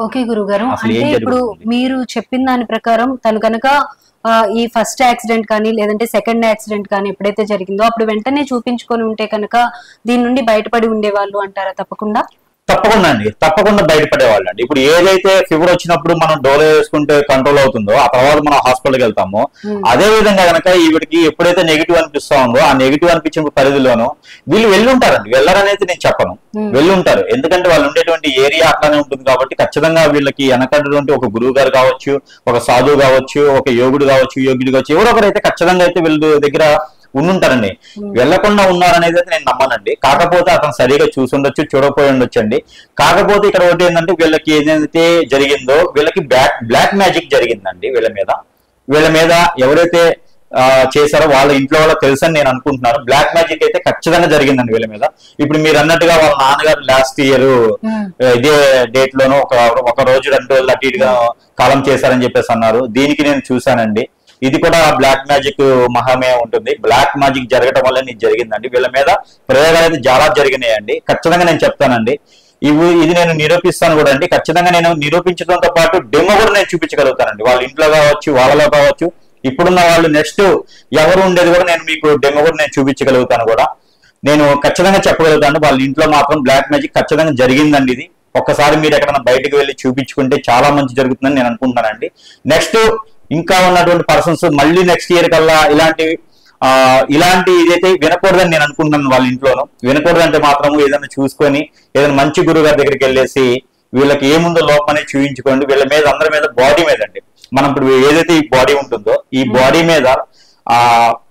Okay గురుగారు, అంటే ఇప్పుడు మీరు చెప్పిన దాని ప్రకారం తను కనుక ఈ ఫస్ట్ యాక్సిడెంట్ కానీ లేదంటే సెకండ్ యాక్సిడెంట్ కానీ ఎప్పుడైతే జరిగిందో అప్పుడు వెంటనే చూపించుకొని ఉంటే కనుక దీని నుండి బయటపడి ఉండేవాళ్ళు అంటారా? తప్పకుండా తప్పకుండా అండి, తప్పకుండా బయటపడేవాళ్ళు అండి. ఇప్పుడు ఏదైతే ఫీవర్ వచ్చినప్పుడు మనం డోలో వేసుకుంటే కంట్రోల్ అవుతుందో ఆ తర్వాత మనం హాస్పిటల్కి వెళ్తామో, అదే విధంగా కనుక ఈవిడికి ఎప్పుడైతే నెగిటివ్ అనిపిస్తా ఉందో ఆ నెగిటివ్ అనిపించిన పరిధిలోనూ వీళ్ళు వెళ్ళుంటారండి. వెళ్ళరనేది నేను చెప్పను, వెళ్ళుంటారు. ఎందుకంటే వాళ్ళు ఉండేటువంటి ఏరియా అట్లానే ఉంటుంది కాబట్టి ఖచ్చితంగా వీళ్ళకి వెనకటువంటి ఒక గురువు గారు కావచ్చు, ఒక సాధువు కావచ్చు, ఒక యోగుడు కావచ్చు, యోగుడు కావచ్చు, ఎవరో ఒకరైతే ఖచ్చితంగా అయితే వీళ్ళ దగ్గర ఉండుంటారండి. వెళ్లకుండా ఉన్నారనేది అయితే నేను నమ్మనండి. కాకపోతే అతను సరిగా చూసుండొచ్చు, చూడకపోయి ఉండొచ్చు అండి. కాకపోతే ఇక్కడ ఒకటి ఏంటంటే వీళ్ళకి ఏదైతే జరిగిందో వీళ్ళకి బ్లాక్ మ్యాజిక్ జరిగిందండి. వీళ్ళ మీద ఎవరైతే చేశారో వాళ్ళ ఇంట్లో వాళ్ళకి తెలుసని నేను అనుకుంటున్నాను. బ్లాక్ మ్యాజిక్ అయితే ఖచ్చితంగా జరిగిందండి వీళ్ళ మీద. ఇప్పుడు మీరు అన్నట్టుగా వాళ్ళ నాన్నగారు లాస్ట్ ఇయర్ ఇదే డేట్ లోనూ ఒక రోజు 2 రోజులు అటు ఇటుగా కాలం చేశారని చెప్పేసి అన్నారు. దీనికి నేను చూశానండి. ఇది కూడా బ్లాక్ మ్యాజిక్ మహమే ఉంటుంది. బ్లాక్ మ్యాజిక్ జరగడం వల్ల ఇది జరిగిందండి. వీళ్ళ మీద ప్రయోగాలు అయితే చాలా జరిగినాయండి. ఖచ్చితంగా నేను చెప్తానండి. ఇది నేను నిరూపిస్తాను కూడా అండి. ఖచ్చితంగా నేను నిరూపించడంతో పాటు డెమో కూడా నేను చూపించగలుగుతానండి. వాళ్ళ ఇంట్లో కావచ్చు, వాళ్ళలో కావచ్చు, ఇప్పుడున్న వాళ్ళు నెక్స్ట్ ఎవరు ఉండేది కూడా నేను మీకు డెమో కూడా నేను చూపించగలుగుతాను కూడా. నేను ఖచ్చితంగా చెప్పగలుగుతాను వాళ్ళ ఇంట్లో మాత్రం బ్లాక్ మ్యాజిక్ ఖచ్చితంగా జరిగిందండి. ఇది ఒక్కసారి మీరు ఎక్కడైనా బయటకు వెళ్ళి చూపించుకుంటే చాలా మంచి జరుగుతుందని నేను అనుకుంటున్నానండి. నెక్స్ట్ ఇంకా ఉన్నటువంటి పర్సన్స్ మళ్ళీ నెక్స్ట్ ఇయర్ కల్లా ఇలాంటి ఇదైతే వినకూడదని నేను అనుకుంటున్నాను. వాళ్ళ ఇంట్లోనూ వినకూడదంటే మాత్రము ఏదైనా చూసుకొని ఏదైనా మంచి గురువు గారి దగ్గరికి వెళ్ళేసి వీళ్ళకి ఏముందో లోపం అనేది చూపించుకోండి. వీళ్ళ మీద అందరి మీద బాడీ మీద అండి, మనం ఇప్పుడు ఏదైతే ఈ బాడీ ఉంటుందో ఈ బాడీ మీద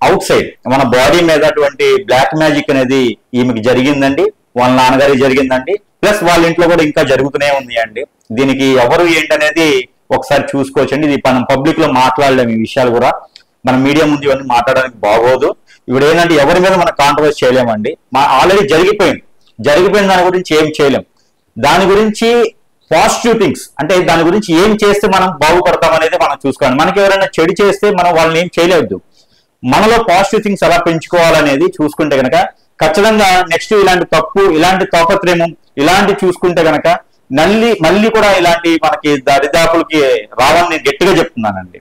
అవుట్ సైడ్ మన బాడీ మీద అటువంటి బ్లాక్ మ్యాజిక్ అనేది ఈమెకి జరిగిందండి. వాళ్ళ నాన్నగారికి జరిగిందండి. ప్లస్ వాళ్ళ ఇంట్లో కూడా ఇంకా జరుగుతూనే ఉంది అండి. దీనికి ఎవరు ఏంటనేది ఒకసారి చూసుకోవచ్చండి. ఇది మనం పబ్లిక్ లో మాట్లాడలేము. ఈ విషయాలు కూడా మన మీడియా ముందు ఇవన్నీ మాట్లాడడానికి బాగోదు. ఇప్పుడు ఏంటంటే ఎవరి మీద మనం కాంట్రవర్సీ చేయలేమండి. ఆల్రెడీ జరిగిపోయిన దాని గురించి ఏం చేయలేం. దాని గురించి పాజిటివ్ థింగ్స్ అంటే దాని గురించి ఏం చేస్తే మనం బాగుపడతాం అనేది మనం చూసుకోవాలి. మనకి ఎవరైనా చెడు చేస్తే మనం వాళ్ళని ఏం చేయలేదు. మనలో పాజిటివ్ థింగ్స్ ఎలా పెంచుకోవాలనేది చూసుకుంటే గనక ఖచ్చితంగా నెక్స్ట్ ఇలాంటి తప్పు, ఇలాంటి తాపత్రయం, ఇలాంటి చూసుకుంటే గనక మళ్ళీ కూడా ఇలాంటి మనకి దరిదాపులకి రావాలని నేను గట్టిగా చెప్తున్నానండి.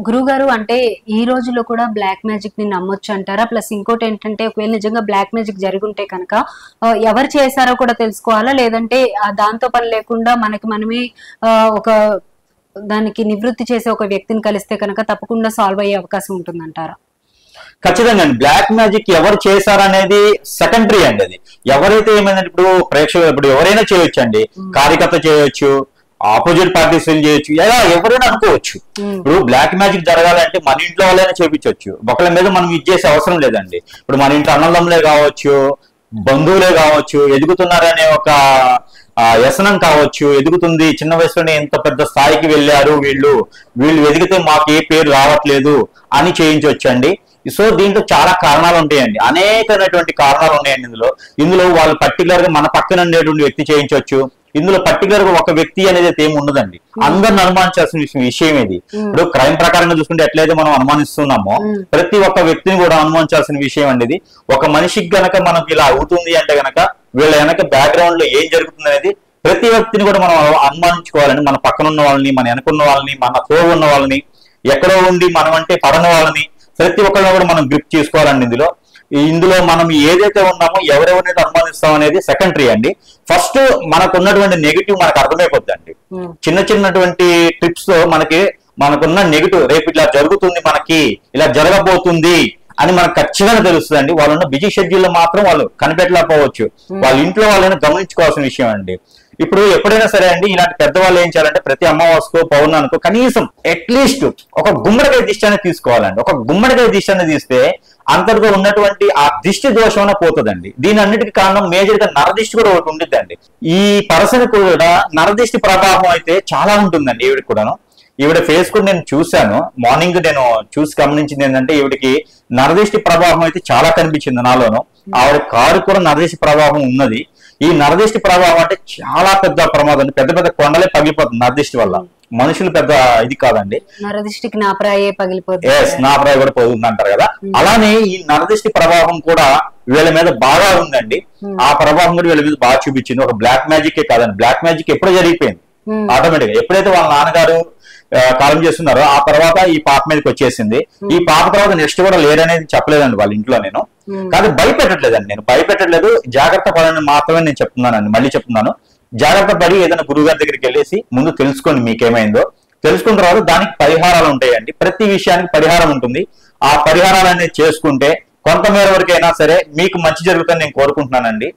గురుగారు, అంటే ఈ రోజులో కూడా బ్లాక్ మ్యాజిక్ ని నమ్మొచ్చు అంటారా? ప్లస్ ఇంకోటి ఏంటంటే ఒకవేళ నిజంగా బ్లాక్ మ్యాజిక్ జరుగుంటే కనుక ఎవరు చేశారో కూడా తెలుసుకోవాలా, లేదంటే దాంతో పని లేకుండా మనమే ఒక దానికి నివృత్తి చేసే ఒక వ్యక్తిని కలిస్తే కనుక తప్పకుండా సాల్వ్ అయ్యే అవకాశం ఉంటుందంటారా? ఖచ్చితంగా అండి. బ్లాక్ మ్యాజిక్ ఎవరు చేశారనేది సెకండరీ అండి. అది ఎవరైతే ఏమైందంటే ఇప్పుడు ప్రేక్షకులు ఇప్పుడు ఎవరైనా చేయొచ్చు అండి. కార్యకర్త చేయొచ్చు, ఆపోజిట్ పార్టీస్ చేయొచ్చు, ఎలా ఎవరైనా అనుకోవచ్చు. ఇప్పుడు బ్లాక్ మ్యాజిక్ జరగాలంటే మన ఇంట్లో వాళ్ళైనా చేపించవచ్చు. ఒకళ్ళ మీద మనం ఇచ్చేసే అవసరం లేదండి. ఇప్పుడు మన ఇంట్లో అన్నదమ్ములే కావచ్చు, బంధువులే కావచ్చు, ఎదుగుతున్నారనే ఒక వ్యసనం కావచ్చు, ఎదుగుతుంది చిన్న వయసులోనే ఎంత పెద్ద స్థాయికి వెళ్ళారు వీళ్ళు ఎదిగితే మాకు ఏ పేరు రావట్లేదు అని చేయించవచ్చు అండి. సో దీంట్లో చాలా కారణాలు ఉంటాయండి, అనేకమైనటువంటి కారణాలు ఉన్నాయండి. ఇందులో వాళ్ళు పర్టికులర్ గా మన పక్కన ఉండేటువంటి వ్యక్తి చేయించవచ్చు. ఇందులో పర్టికులర్ గా ఒక వ్యక్తి అనేది ఏమి ఉండదండి. అందరిని అనుమానించాల్సిన విషయం ఇది. ఇప్పుడు క్రైమ్ ప్రకారంగా చూసుకుంటే ఎట్లయితే మనం అనుమానిస్తున్నామో ప్రతి ఒక్క వ్యక్తిని కూడా అనుమానించాల్సిన విషయం అండి ఇది. ఒక మనిషికి గనక మనకి ఇలా అవుతుంది అంటే గనక వీళ్ళ వెనక బ్యాక్గ్రౌండ్ లో ఏం జరుగుతుంది అనేది ప్రతి వ్యక్తిని కూడా మనం అనుమానించుకోవాలండి. మన పక్కన ఉన్న వాళ్ళని, మన వెనకున్న వాళ్ళని, మన తోడు ఉన్న వాళ్ళని, ఎక్కడో ఉండి మనం అంటే పడని వాళ్ళని ప్రతి ఒక్కరిని కూడా మనం గ్రిప్ చేసుకోవాలండి. ఇందులో మనం ఏదైతే ఉన్నామో ఎవరెవరినైతే అనుమానిస్తాం అనేది సెకండరీ అండి. ఫస్ట్ మనకు ఉన్నటువంటి నెగిటివ్ మనకు అర్థమైపోద్దండి. చిన్నటువంటి ట్రిప్స్ తో మనకున్న నెగిటివ్ రేపు ఇట్లా జరుగుతుంది, మనకి ఇలా జరగబోతుంది అని మనకు ఖచ్చితంగా తెలుస్తుంది అండి. వాళ్ళున్న బిజీ షెడ్యూల్ మాత్రం వాళ్ళు కనిపెట్టలేకపోవచ్చు. వాళ్ళ ఇంట్లో వాళ్ళని గమనించుకోవాల్సిన విషయం అండి. ఇప్పుడు ఎప్పుడైనా సరే అండి ఇలాంటి పెద్దవాళ్ళు ఏం చేయాలంటే ప్రతి అమావాస్యకో పౌర్ణానికో కనీసం అట్లీస్ట్ ఒక గుమ్మడికాయ దిష్టి అనేది తీసుకోవాలండి. ఒక గుమ్మడికాయ దిష్టి అనేది తీస్తే అంతటితో ఉన్నటువంటి ఆ దిష్టి దోషం పోతుందండి. దీని అన్నిటికీ కారణం మేజర్ గా నరదిష్టి కూడా ఒకటి ఉండిద్దండి. ఈ పర్సన్ కూడా నరదిష్టి ప్రభావం అయితే చాలా ఉంటుందండి. ఈవిడికి కూడాను, ఈవిడ ఫేస్ కూడా నేను చూశాను. మార్నింగ్ నేను చూసి గమనించింది ఏంటంటే ఈవిడికి నరదిష్టి ప్రభావం అయితే చాలా కనిపించింది నాలోను. ఆవిడ కారు కూడా నరదిష్టి ప్రభావం ఉన్నది. ఈ నరదిష్టి ప్రభావం అంటే చాలా పెద్ద ప్రమాదం. పెద్ద పెద్ద కొండలే పగిలిపోతుంది నరదిష్టి వల్ల. మనుషులు పెద్ద ఇది కాదండి, నరదిష్టికి నాపరాయే పగిలిపోతుంది. నాపరాయి కూడా పోతుంది అంటారు కదా. అలానే ఈ నరదిష్టి ప్రభావం కూడా వీళ్ళ మీద బాగా ఉందండి. ఆ ప్రభావం కూడా వీళ్ళ మీద బాగా చూపించింది. ఒక బ్లాక్ మ్యాజిక్ కాదండి, బ్లాక్ మ్యాజిక్ ఎప్పుడో జరిగిపోయింది. ఆటోమేటిక్ గా ఎప్పుడైతే వాళ్ళ నాన్నగారు కాలం చేస్తున్నారో ఆ తర్వాత ఈ పాప మీదకి వచ్చేసింది. ఈ పాప తర్వాత నెక్స్ట్ కూడా లేరనేది చెప్పలేదండి వాళ్ళ ఇంట్లో నేను. కానీ భయపెట్టట్లేదండి, నేను భయపెట్టట్లేదు, జాగ్రత్త పడని మాత్రమే నేను చెప్తున్నానండి. మళ్ళీ చెప్తున్నాను, జాగ్రత్త పడి ఏదైనా గురువు గారి దగ్గరికి వెళ్ళేసి ముందు తెలుసుకోండి మీకేమైందో. తెలుసుకున్న తర్వాత దానికి పరిహారాలు ఉంటాయండి, ప్రతి విషయానికి పరిహారం ఉంటుంది. ఆ పరిహారాలు అనేది చేసుకుంటే కొంతమేర వరకైనా సరే మీకు మంచి జరుగుతుందని నేను కోరుకుంటున్నానండి.